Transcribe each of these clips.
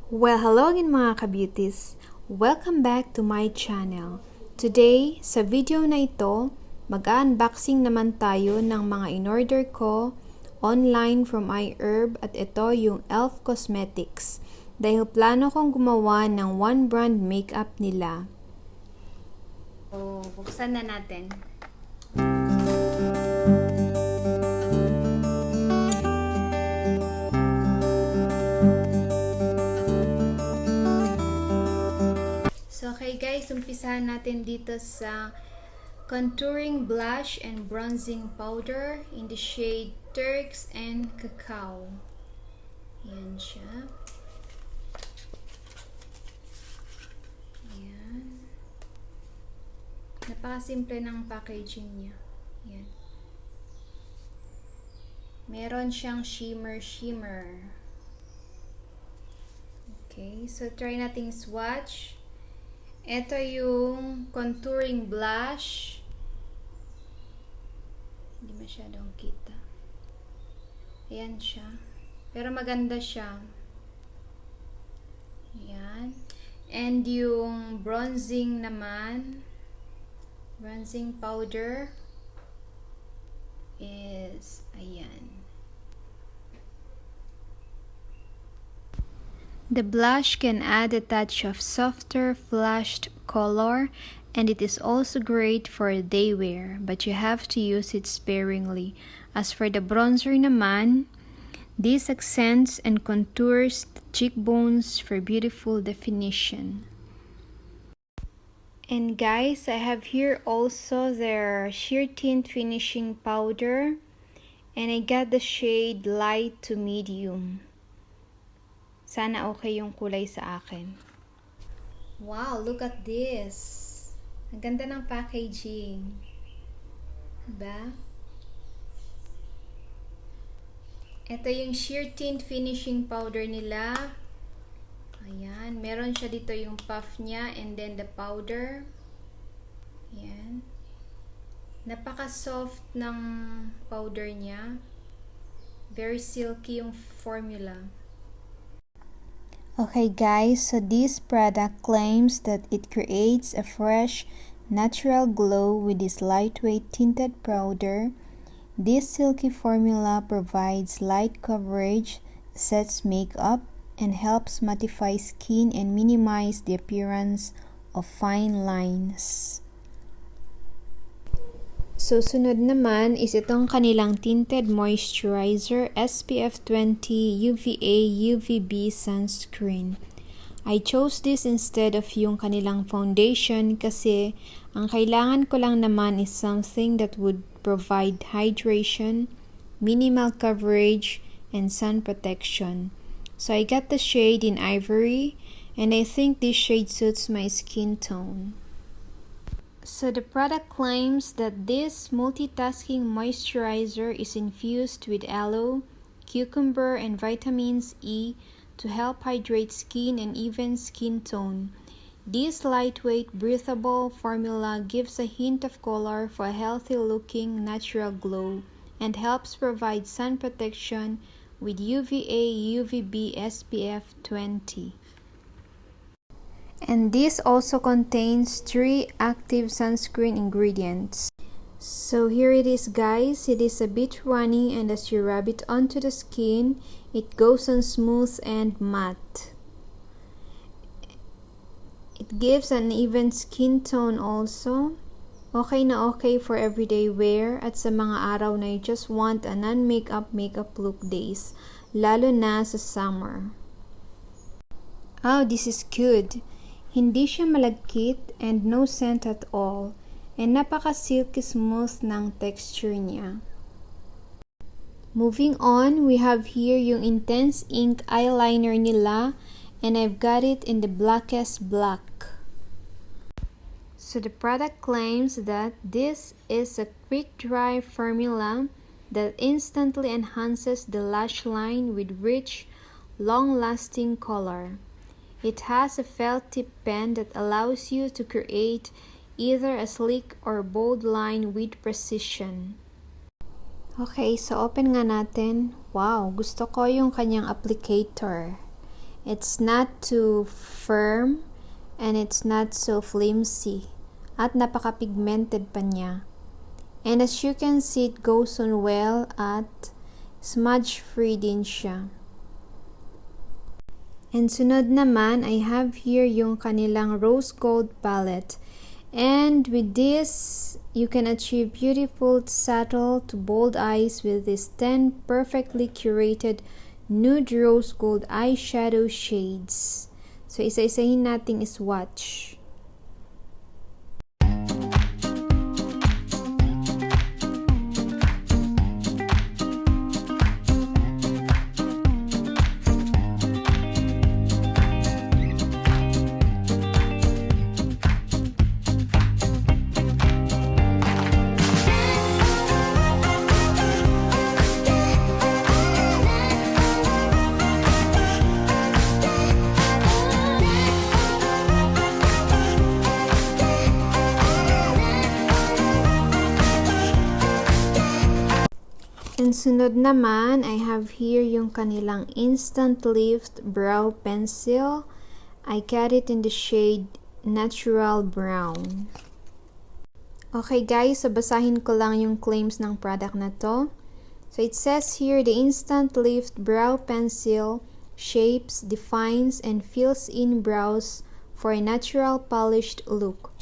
Well, hello again mga ka-beauties! Welcome back to my channel. Today, sa video na ito, mag-unboxing naman tayo ng mga in-order ko online from iHerb at ito yung Elf Cosmetics dahil plano kong gumawa ng one brand makeup nila. So, buksan na natin. So, okay guys, umpisahan natin dito sa contouring blush and bronzing powder in the shade Turks and Cacao. Ayan siya. Ayan. Napakasimple ng packaging niya. Ayan. Meron siyang shimmer. Okay, so try nating swatch. Ito yung contouring blush. Hindi masyadong kita. Ayan siya. Pero maganda siya. Ayan. And yung bronzing naman, bronzing powder is, ayan. The blush can add a touch of softer flushed color, and it is also great for day wear, but you have to use it sparingly. As for the bronzer naman, this accents and contours the cheekbones for beautiful definition. And guys, I have here also their sheer tint finishing powder, and I got the shade light to medium. Sana okay yung kulay sa akin. Wow, look at this. Ang ganda ng packaging. Diba? Ito yung sheer tint finishing powder nila. Ayan. Meron siya dito yung puff niya and then the powder. Ayan. Napaka-soft ng powder niya. Very silky yung formula. Okay guys, so this product claims that it creates a fresh, natural glow with this lightweight tinted powder. This silky formula provides light coverage, sets makeup, and helps mattify skin and minimize the appearance of fine lines. So, sunod naman is itong kanilang tinted moisturizer SPF 20 UVA UVB sunscreen. I chose this instead of yung kanilang foundation kasi ang kailangan ko lang naman is something that would provide hydration, minimal coverage, and sun protection. So, I got the shade in Ivory, and I think this shade suits my skin tone. So the product claims that this multitasking moisturizer is infused with aloe, cucumber, and vitamins E to help hydrate skin and even skin tone. This lightweight, breathable formula gives a hint of color for a healthy-looking natural glow and helps provide sun protection with UVA UVB SPF 20. And this also contains 3 active sunscreen ingredients. So here it is guys, it is a bit runny and as you rub it onto the skin, it goes on smooth and matte. It gives an even skin tone also. Okay na okay for everyday wear at sa mga araw na you just want a non-makeup makeup look days, lalo na sa summer. Oh, this is good. Hindi siya malagkit and no scent at all. And napaka-silky smooth ng texture niya. Moving on, we have here yung Intense Ink eyeliner nila. And I've got it in the blackest black. So the product claims that this is a quick dry formula that instantly enhances the lash line with rich, long-lasting color. It has a felt tip pen that allows you to create either a sleek or bold line with precision. Okay, so open nga natin. Wow, gusto ko yung kanyang applicator. It's not too firm and it's not so flimsy. At napaka-pigmented pa niya. And as you can see, it goes on well at smudge-free din siya. And sunod naman, I have here yung kanilang rose gold palette. And with this, you can achieve beautiful, subtle to bold eyes with these 10 perfectly curated nude rose gold eyeshadow shades. So, isa-isahin nating swatch. And sunod naman, I have here yung kanilang Instant Lift Brow Pencil. I got it in the shade Natural Brown. Okay guys, so basahin ko lang yung claims ng product na to. So it says here, the Instant Lift Brow Pencil shapes, defines, and fills in brows for a natural polished look.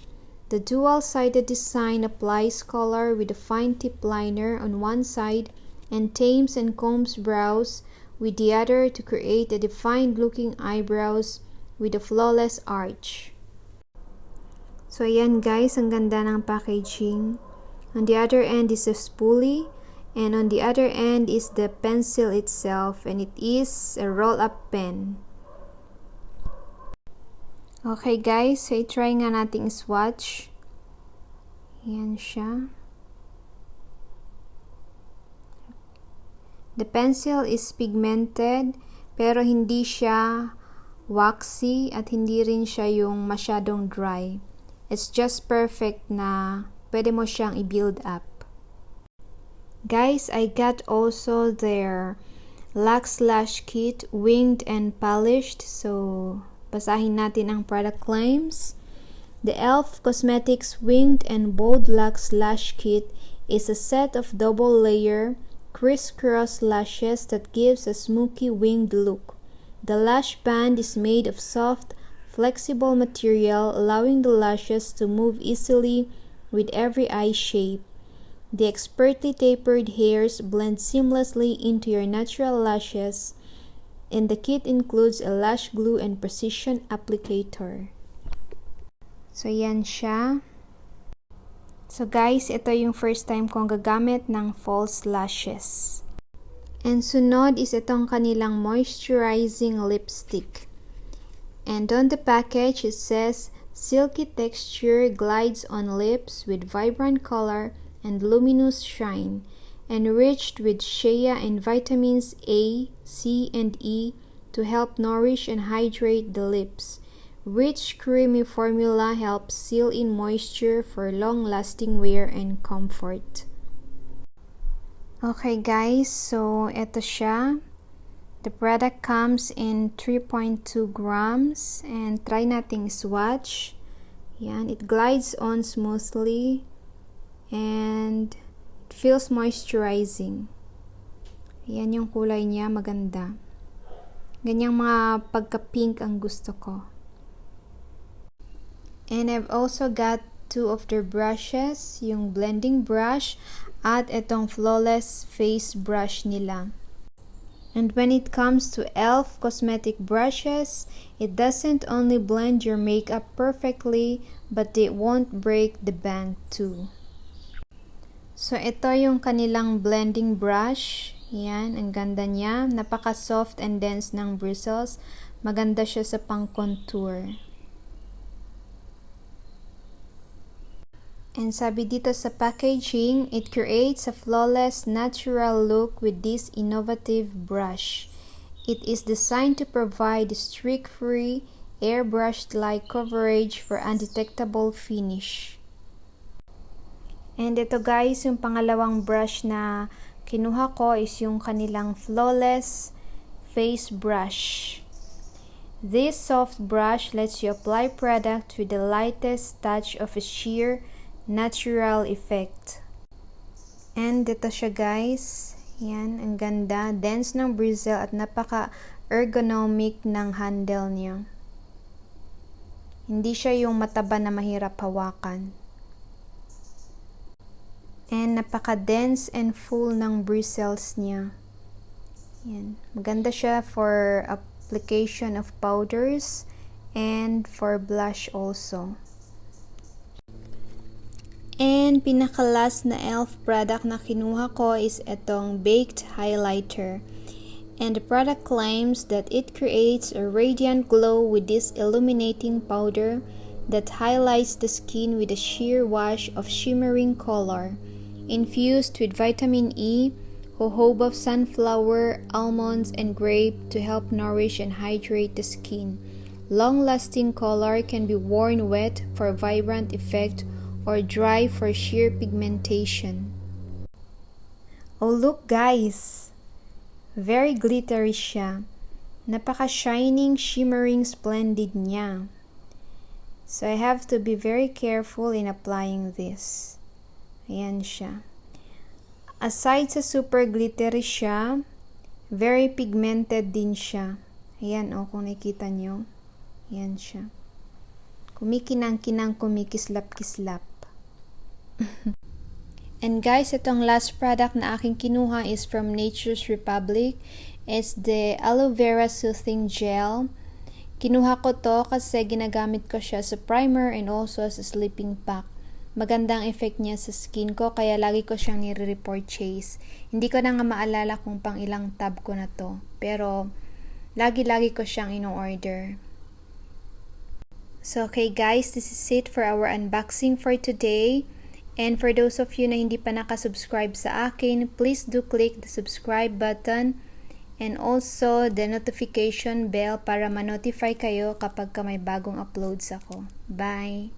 The dual-sided design applies color with a fine tip liner on one side and tames and combs brows with the other to create a defined looking eyebrows with a flawless arch. So ayan guys, ang ganda ng packaging. On the other end is a spoolie and on the other end is the pencil itself, and it is a roll-up pen. Okay guys, so i-try nga nating swatch. Ayan siya. The pencil is pigmented pero hindi siya waxy at hindi rin siya yung masyadong dry. It's just perfect na pwede mo siyang i-build up. Guys, I got also their Lax Lash Kit, winged and polished. So, basahin natin ang product claims. The e.l.f. Cosmetics Winged and Bold Lax Lash Kit is a set of double-layer crisscross lashes that gives a smoky winged look. The lash band is made of soft, flexible material, allowing the lashes to move easily with every eye shape. The expertly tapered hairs blend seamlessly into your natural lashes, and the kit includes a lash glue and precision applicator. So, yan siya. So guys, ito yung first time kong gagamit ng false lashes. And sunod is itong kanilang moisturizing lipstick. And on the package, it says, silky texture glides on lips with vibrant color and luminous shine, enriched with shea and vitamins A, C, and E to help nourish and hydrate the lips. Rich, creamy formula helps seal in moisture for long-lasting wear and comfort. Okay guys, so ito siya. The product comes in 3.2 grams and try nating swatch. Yan, it glides on smoothly and it feels moisturizing. Yan yung kulay niya, maganda. Ganyang mga pagka-pink ang gusto ko. And I've also got two of their brushes, yung blending brush at itong flawless face brush nila. And when it comes to e.l.f. cosmetic brushes, it doesn't only blend your makeup perfectly, but it won't break the bank too. So ito yung kanilang blending brush. Yan, ang ganda niya. Napaka-soft and dense ng bristles. Maganda siya sa pang-contour. And sabi dito sa packaging, it creates a flawless, natural look with this innovative brush. It is designed to provide streak-free, airbrushed-like coverage for undetectable finish. And ito guys, yung pangalawang brush na kinuha ko is yung kanilang flawless face brush. This soft brush lets you apply product with the lightest touch of a sheer natural effect. And ito siya guys. Yan, ang ganda. Dense ng bristle at napaka-ergonomic ng handle niya. Hindi siya yung mataba na mahirap hawakan. And napaka-dense and full ng bristles niya. Yan. Maganda siya for application of powders and for blush also. And pinaka-last na e.l.f. product na kinuha ko is itong baked highlighter. And the product claims that it creates a radiant glow with this illuminating powder that highlights the skin with a sheer wash of shimmering color, infused with vitamin E, jojoba, sunflower, almonds, and grape to help nourish and hydrate the skin. Long-lasting color can be worn wet for a vibrant effect or dry for sheer pigmentation. Oh, look guys! Very glittery siya. Napaka-shining, shimmering, splendid niya. So I have to be very careful in applying this. Ayan siya. Aside sa super glittery siya, very pigmented din siya. Ayan o, kung nakikita nyo. Ayan siya. Kumikinang-kinang, kumikislap-kislap. And guys, itong last product na aking kinuha is from Nature's Republic. It's the aloe vera soothing gel. Kinuha ko to kasi ginagamit ko siya sa primer and also as a sleeping pack. Magandang effect niya sa skin ko kaya lagi ko siyang nire-repurchase. Hindi ko na nga maalala kung pang ilang tab ko na to. Pero lagi-lagi ko siyang ino-order. So okay guys, this is it for our unboxing for today. And for those of you na hindi pa nakasubscribe sa akin, please do click the subscribe button and also the notification bell para ma-notify kayo kapag may bagong uploads ako. Bye!